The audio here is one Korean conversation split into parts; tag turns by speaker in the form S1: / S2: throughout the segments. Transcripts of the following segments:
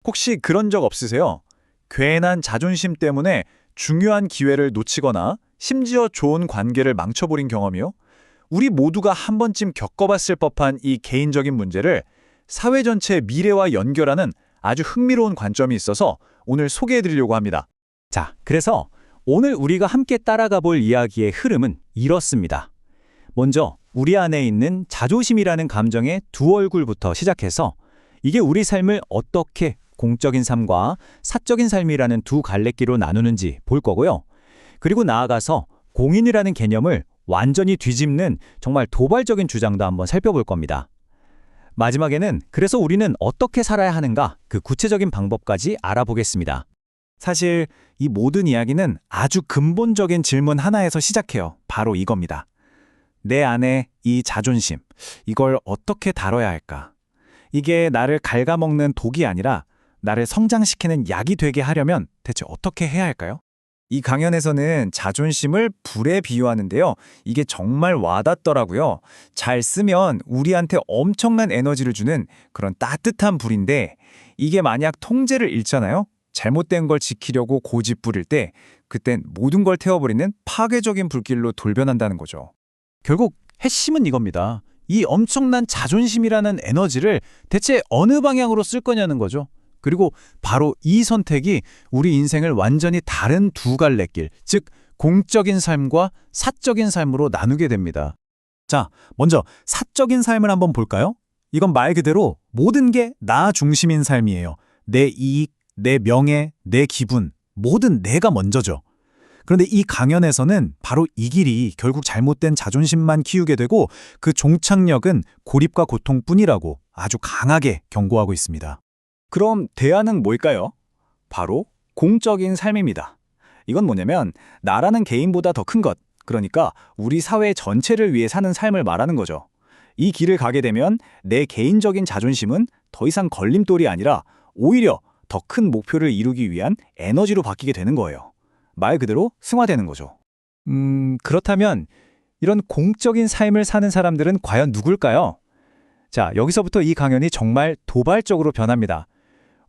S1: 혹시 그런 적 없으세요? 괜한 자존심 때문에 중요한 기회를 놓치거나 심지어 좋은 관계를 망쳐버린 경험이요? 우리 모두가 한 번쯤 겪어봤을 법한 이 개인적인 문제를 사회 전체의 미래와 연결하는 아주 흥미로운 관점이 있어서 오늘 소개해드리려고 합니다.
S2: 자, 그래서 오늘 우리가 함께 따라가 볼 이야기의 흐름은 이렇습니다. 먼저 우리 안에 있는 자존심이라는 감정의 두 얼굴부터 시작해서 이게 우리 삶을 어떻게 공적인 삶과 사적인 삶이라는 두 갈래길로 나누는지 볼 거고요. 그리고 나아가서 공인이라는 개념을 완전히 뒤집는 정말 도발적인 주장도 한번 살펴볼 겁니다. 마지막에는 그래서 우리는 어떻게 살아야 하는가 그 구체적인 방법까지 알아보겠습니다.
S1: 사실 이 모든 이야기는 아주 근본적인 질문 하나에서 시작해요. 바로 이겁니다. 내 안에 이 자존심, 이걸 어떻게 다뤄야 할까? 이게 나를 갉아먹는 독이 아니라 나를 성장시키는 약이 되게 하려면 대체 어떻게 해야 할까요? 이 강연에서는 자존심을 불에 비유하는데요. 이게 정말 와닿더라고요. 잘 쓰면 우리한테 엄청난 에너지를 주는 그런 따뜻한 불인데 이게 만약 통제를 잃잖아요. 잘못된 걸 지키려고 고집 부릴 때 그땐 모든 걸 태워버리는 파괴적인 불길로 돌변한다는 거죠.
S2: 결국 핵심은 이겁니다. 이 엄청난 자존심이라는 에너지를 대체 어느 방향으로 쓸 거냐는 거죠. 그리고 바로 이 선택이 우리 인생을 완전히 다른 두 갈래길, 즉 공적인 삶과 사적인 삶으로 나누게 됩니다.
S1: 자, 먼저 사적인 삶을 한번 볼까요? 이건 말 그대로 모든 게 나 중심인 삶이에요. 내 이익, 내 명예, 내 기분, 모든 내가 먼저죠. 그런데 이 강연에서는 바로 이 길이 결국 잘못된 자존심만 키우게 되고 그 종착역은 고립과 고통뿐이라고 아주 강하게 경고하고 있습니다. 그럼 대안은 뭘까요? 바로 공적인 삶입니다. 이건 뭐냐면 나라는 개인보다 더 큰 것, 그러니까 우리 사회 전체를 위해 사는 삶을 말하는 거죠. 이 길을 가게 되면 내 개인적인 자존심은 더 이상 걸림돌이 아니라 오히려 더 큰 목표를 이루기 위한 에너지로 바뀌게 되는 거예요. 말 그대로 승화되는 거죠.
S2: 그렇다면 이런 공적인 삶을 사는 사람들은 과연 누굴까요? 자, 여기서부터 이 강연이 정말 도발적으로 변합니다.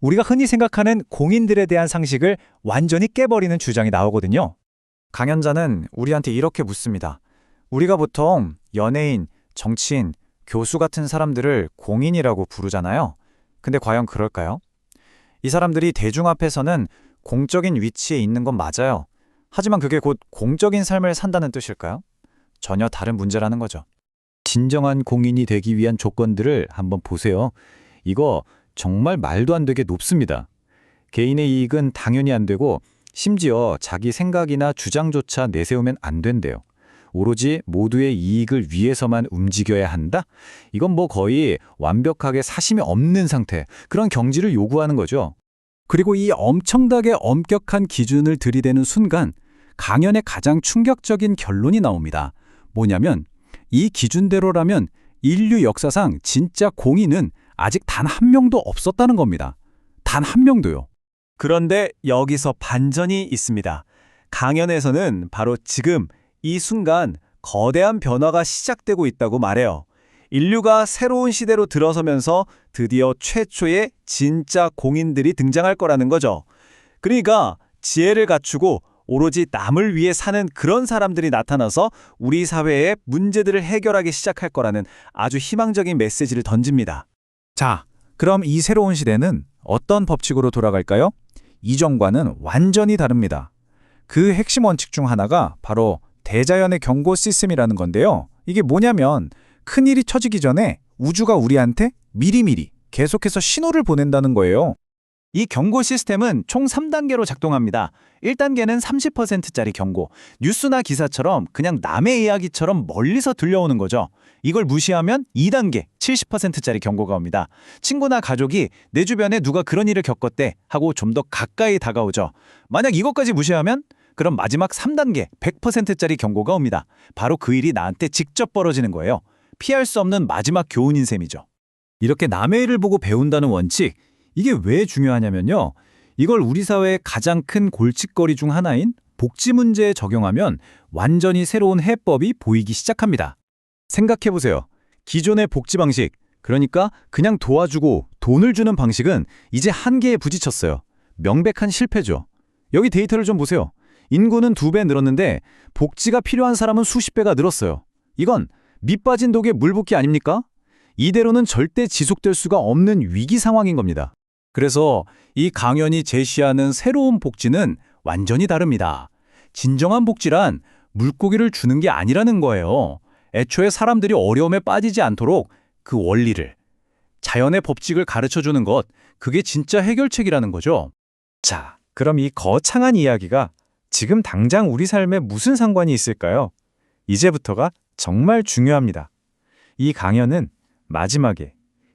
S2: 우리가 흔히 생각하는 공인들에 대한 상식을 완전히 깨버리는 주장이 나오거든요.
S1: 강연자는 우리한테 이렇게 묻습니다. 우리가 보통 연예인, 정치인, 교수 같은 사람들을 공인이라고 부르잖아요. 근데 과연 그럴까요? 이 사람들이 대중 앞에서는 공적인 위치에 있는 건 맞아요. 하지만 그게 곧 공적인 삶을 산다는 뜻일까요? 전혀 다른 문제라는 거죠.
S2: 진정한 공인이 되기 위한 조건들을 한번 보세요. 이거 정말 말도 안 되게 높습니다. 개인의 이익은 당연히 안 되고 심지어 자기 생각이나 주장조차 내세우면 안 된대요. 오로지 모두의 이익을 위해서만 움직여야 한다? 이건 뭐 거의 완벽하게 사심이 없는 상태, 그런 경지를 요구하는 거죠.
S1: 그리고 이 엄청나게 엄격한 기준을 들이대는 순간 강연의 가장 충격적인 결론이 나옵니다. 뭐냐면 이 기준대로라면 인류 역사상 진짜 공인은 아직 단 한 명도 없었다는 겁니다. 단 한 명도요. 그런데 여기서 반전이 있습니다. 강연에서는 바로 지금 이 순간 거대한 변화가 시작되고 있다고 말해요. 인류가 새로운 시대로 들어서면서 드디어 최초의 진짜 공인들이 등장할 거라는 거죠. 그러니까 지혜를 갖추고 오로지 남을 위해 사는 그런 사람들이 나타나서 우리 사회의 문제들을 해결하기 시작할 거라는 아주 희망적인 메시지를 던집니다. 자, 그럼 이 새로운 시대는 어떤 법칙으로 돌아갈까요? 이전과는 완전히 다릅니다. 그 핵심 원칙 중 하나가 바로 대자연의 경고 시스템이라는 건데요. 이게 뭐냐면 큰일이 처지기 전에 우주가 우리한테 미리미리 계속해서 신호를 보낸다는 거예요. 이 경고 시스템은 총 3단계로 작동합니다. 1단계는 30%짜리 경고, 뉴스나 기사처럼 그냥 남의 이야기처럼 멀리서 들려오는 거죠. 이걸 무시하면 2단계, 70%짜리 경고가 옵니다. 친구나 가족이 내 주변에 누가 그런 일을 겪었대 하고 좀 더 가까이 다가오죠. 만약 이것까지 무시하면 그럼 마지막 3단계, 100%짜리 경고가 옵니다. 바로 그 일이 나한테 직접 벌어지는 거예요. 피할 수 없는 마지막 교훈인 셈이죠. 이렇게 남의 일을 보고 배운다는 원칙, 이게 왜 중요하냐면요. 이걸 우리 사회의 가장 큰 골칫거리 중 하나인 복지 문제에 적용하면 완전히 새로운 해법이 보이기 시작합니다. 생각해보세요. 기존의 복지 방식, 그러니까 그냥 도와주고 돈을 주는 방식은 이제 한계에 부딪혔어요. 명백한 실패죠. 여기 데이터를 좀 보세요. 인구는 2배 늘었는데 복지가 필요한 사람은 수십 배가 늘었어요. 이건 밑 빠진 독에 물 붓기 아닙니까? 이대로는 절대 지속될 수가 없는 위기 상황인 겁니다. 그래서 이 강연이 제시하는 새로운 복지는 완전히 다릅니다. 진정한 복지란 물고기를 주는 게 아니라는 거예요. 애초에 사람들이 어려움에 빠지지 않도록 그 원리를, 자연의 법칙을 가르쳐주는 것, 그게 진짜 해결책이라는 거죠.
S2: 자, 그럼 이 거창한 이야기가 지금 당장 우리 삶에 무슨 상관이 있을까요? 이제부터가 정말 중요합니다. 이 강연은 마지막에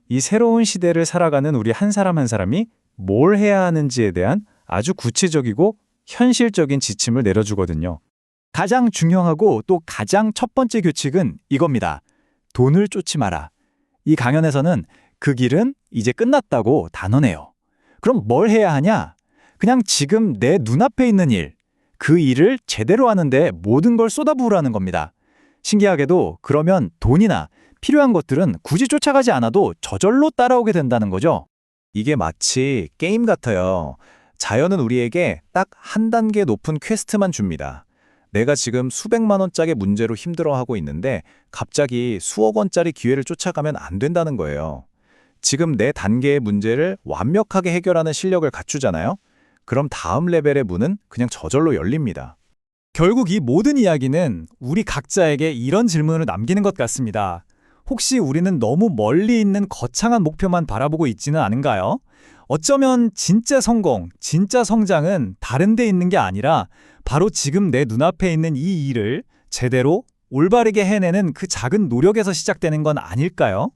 S2: 이 새로운 시대를 살아가는 우리 한 사람 한 사람이 뭘 해야 하는지에 대한 아주 구체적이고 현실적인 지침을 내려주거든요. 가장 중요하고 또 가장 첫 번째 규칙은 이겁니다. 돈을 쫓지 마라. 이 강연에서는 그 길은 이제 끝났다고 단언해요. 그럼 뭘 해야 하냐? 그냥 지금 내 눈앞에 있는 일, 그 일을 제대로 하는데 모든 걸 쏟아부으라는 겁니다. 신기하게도 그러면 돈이나 필요한 것들은 굳이 쫓아가지 않아도 저절로 따라오게 된다는 거죠. 이게 마치 게임 같아요. 자연은 우리에게 딱 한 단계 높은 퀘스트만 줍니다. 내가 지금 수백만 원짜리 문제로 힘들어하고 있는데 갑자기 수억 원짜리 기회를 쫓아가면 안 된다는 거예요. 지금 내 단계의 문제를 완벽하게 해결하는 실력을 갖추잖아요. 그럼 다음 레벨의 문은 그냥 저절로 열립니다. 결국 이 모든 이야기는 우리 각자에게 이런 질문을 남기는 것 같습니다. 혹시 우리는 너무 멀리 있는 거창한 목표만 바라보고 있지는 않은가요? 어쩌면 진짜 성공, 진짜 성장은 다른 데 있는 게 아니라 바로 지금 내 눈앞에 있는 이 일을 제대로 올바르게 해내는 그 작은 노력에서 시작되는 건 아닐까요?